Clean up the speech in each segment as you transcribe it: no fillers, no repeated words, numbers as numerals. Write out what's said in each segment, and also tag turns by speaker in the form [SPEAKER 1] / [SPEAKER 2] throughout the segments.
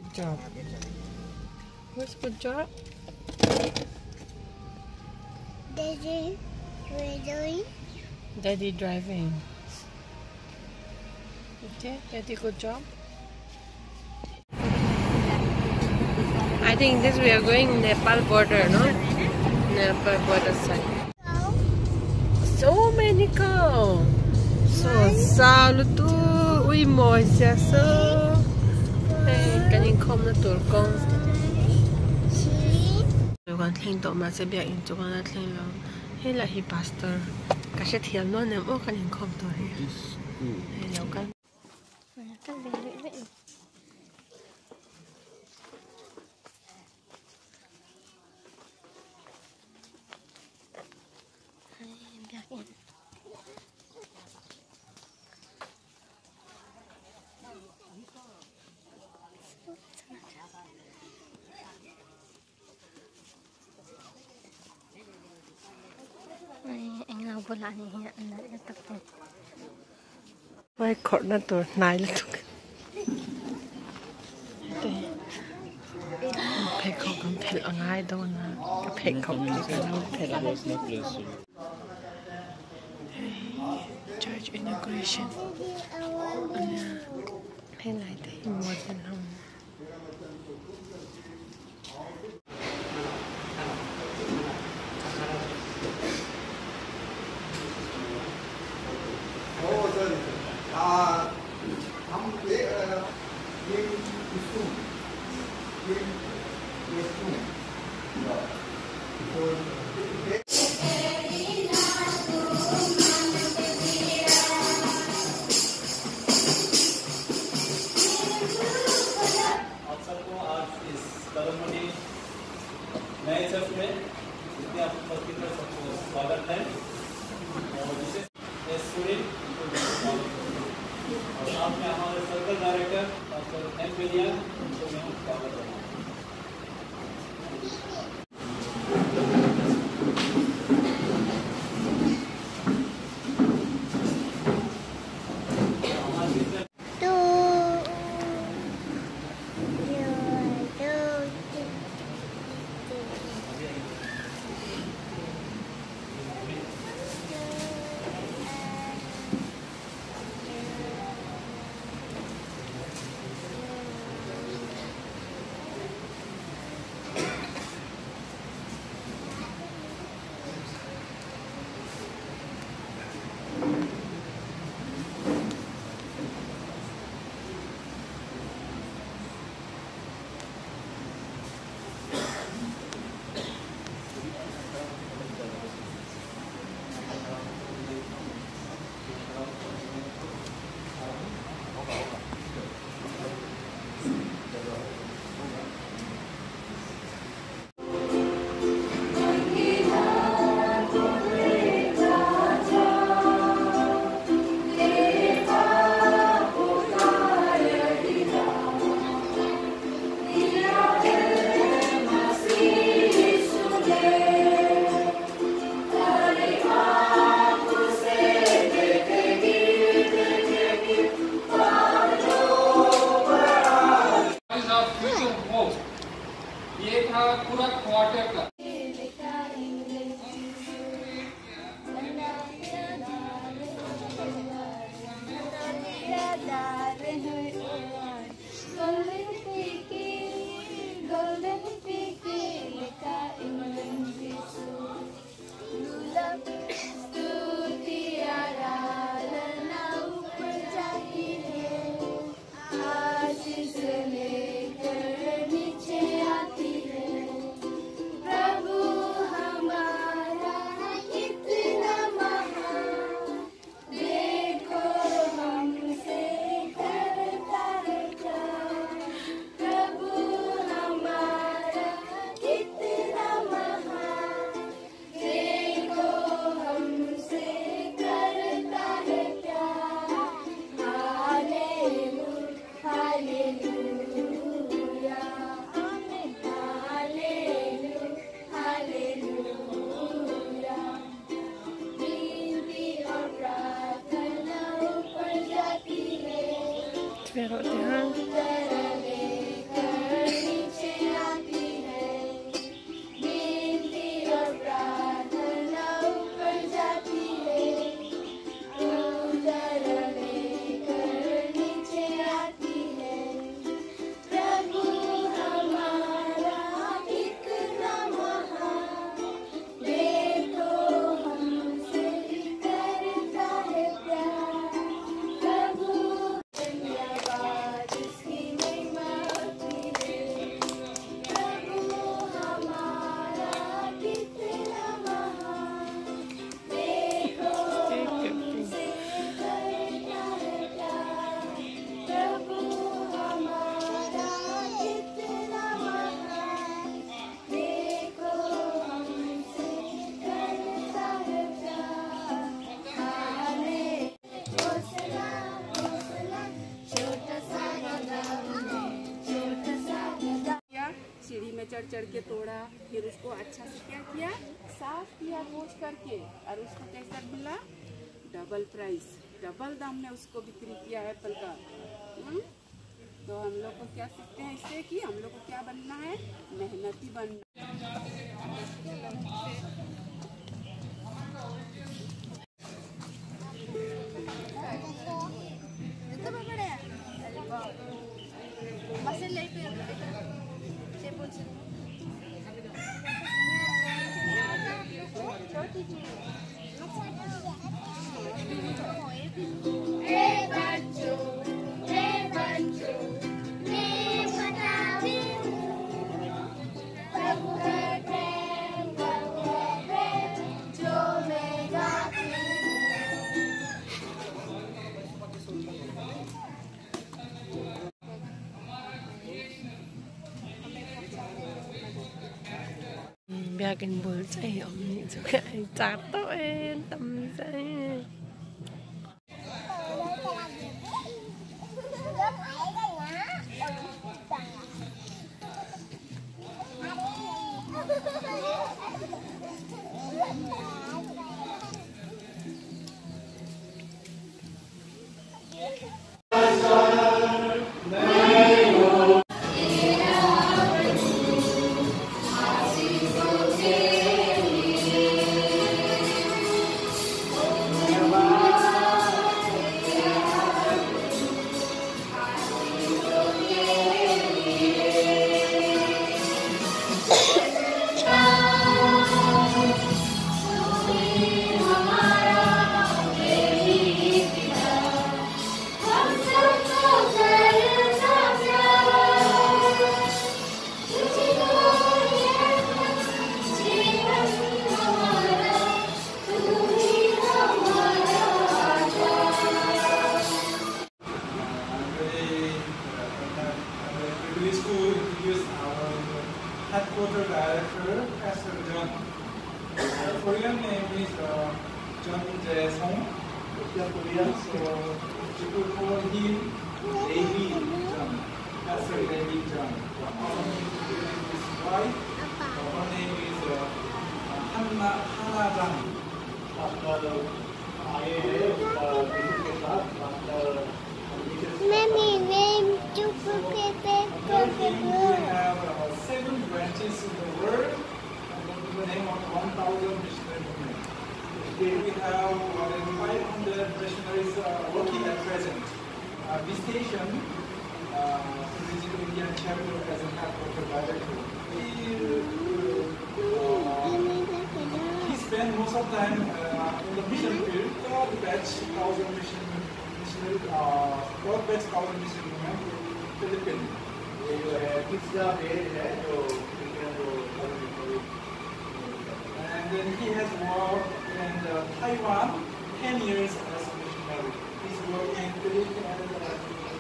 [SPEAKER 1] Good job. What's good job?
[SPEAKER 2] Daddy, we're doing.
[SPEAKER 1] Daddy driving. Okay, Daddy, good job. I think this we are going Nepal border, no? Nepal border side. So many cows. So sao tu ui mồi xa sơ. Hey, cái nhìn không nó tụt con. Tôi còn thỉnh tổ mà sẽ biết in cho con đã thỉnh lòng. Hay là hi pastor. Cái sẽ thiền nó ném ô cái nhìn không tôi. Hay lâu cái.
[SPEAKER 2] Căn về lưỡi lưỡi. Anh nào vô lại thì hiện lại tập thể.
[SPEAKER 1] Vậy khổ nó tụt này là tụt. Phải không cần phải ở ngay đâu nè. Phải không phải là Church inauguration. Hay lại thấy một lần không.
[SPEAKER 3] नए church में जितने आप उपस्थित हैं सबको स्वागत है और विशेष स्टूडेंट और साथ में हमारे सर्कल डायरेक्टर डॉक्टर एम बेलिया उनको मैं स्वागत करता हूँ।
[SPEAKER 4] ये था पूरा क्वार्टर का।
[SPEAKER 5] चढ़ चढ़ के तोड़ा, फिर उसको अच्छा से क्या किया, साफ किया पोंछ करके, और उसको कैसा मिला, डबल प्राइस, डबल दाम में उसको बिक्री किया एप्पल का। तो हम लोग को क्या सीखते हैं इससे कि हम लोग को क्या बनना है, मेहनती बनना।
[SPEAKER 1] Biakin bul chay omni juga jatuh tem saya.
[SPEAKER 3] Headquarter Director, Pastor John. Korean name is John Jae-song. Korean, so people call him David John. Pastor David John. His wife, her name is Hana Jang.
[SPEAKER 2] Mommy, name to
[SPEAKER 3] We have 7 branches in the world, and the name of 1,000 missionary movement. We have more than 500 missionaries working at present. Visitation, Visit Indian chapter as a headquarter director. He spent most of the time in the mission field, third batch 1,000 missionary, third batch 1,000 missionary movement in Philippines. And then he has worked in Taiwan 10 years as a missionary. He's worked in Philippines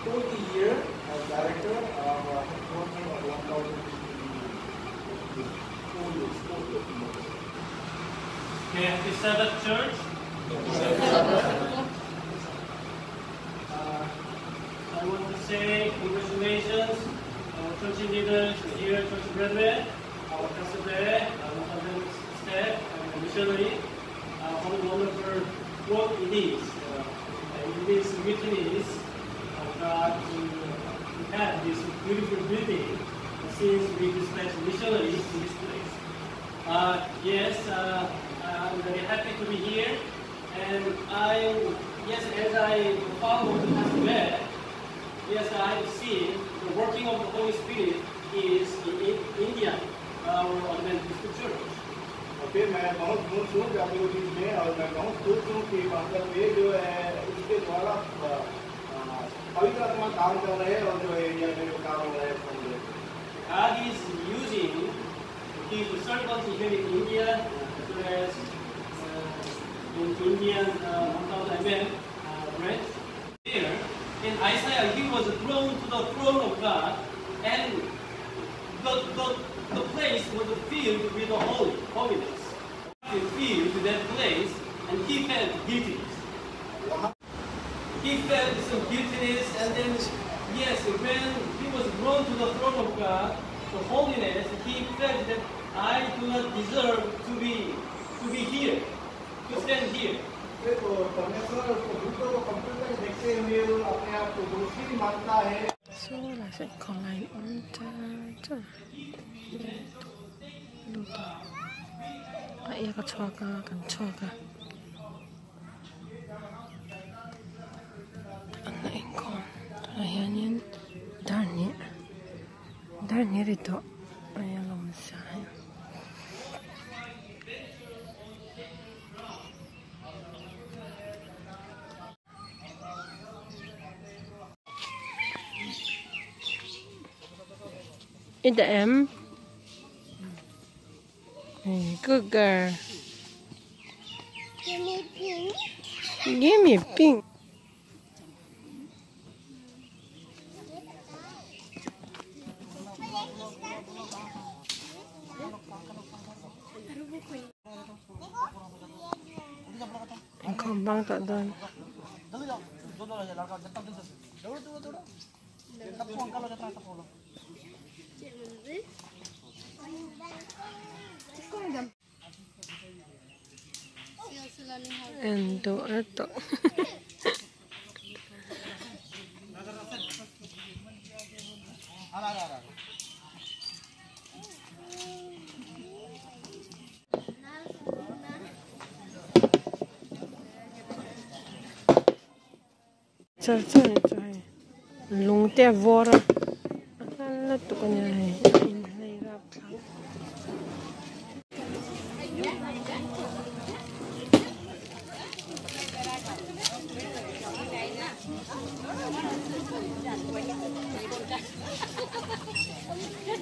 [SPEAKER 3] 40 years as director of headquarters of 1,000 missionaries. 4 years.
[SPEAKER 6] Okay, Happy Sabbath Church. I want to say congratulations, church leaders here, church brethren, our pastor there, our staff, and missionary, what a wonderful work it is. In these meetings of God to have this beautiful building since we dispatched missionaries in this place. Yes, I'm very happy to be here, and as I follow the Pastor there, yes, I have seen the working of the Holy Spirit is in India, our Adventist Church.
[SPEAKER 7] फिर मैं बहुत खुश हूँ आप लोगों के बीच में, और मैं बहुत खुश हूँ कि पास्टर वे जो है उसके द्वारा पवित्र आत्मा काम कर रहे हैं, और जो है इंडिया में जो काम हो रहा है
[SPEAKER 6] God is using His servants here in India, as well as in Indian 1,000 mm branch. Here in Isaiah, he was thrown to the throne of God, and the place was filled with the holiness. He filled that place, and he felt guiltiness. He felt some guiltiness, and then, yes, when he was brought to the throne of God, the holiness, he felt that I do not deserve to be here, to stand here.
[SPEAKER 7] तो परमेश्वर उसको बुद्ध को computer में देखते हुए अपने आप को दोषी मानता है.
[SPEAKER 1] So là sẽ còn lại ổn cho lúc đó ai có cho cả cần cho cả anh này còn là hiện nhiên dar nhẹ đi đó ai làm sao ít em good girl give me pink không băng tận đơn Endo esto. Trời lùng te vora là tụi con nhà này ra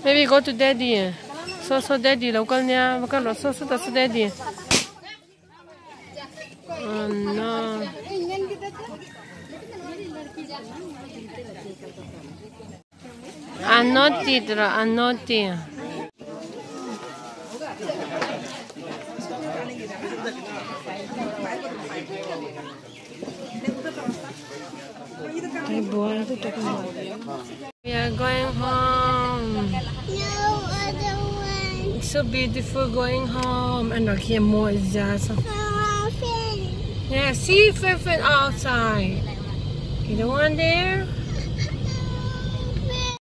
[SPEAKER 1] maybe go to daddy so daddy local nha bakal lo so daddy oh no Anoti tra anoti we are going home.
[SPEAKER 2] No, I don't want.
[SPEAKER 1] It's so beautiful going home. And look here more is just. Yeah, see Fairfield outside. You don't want there?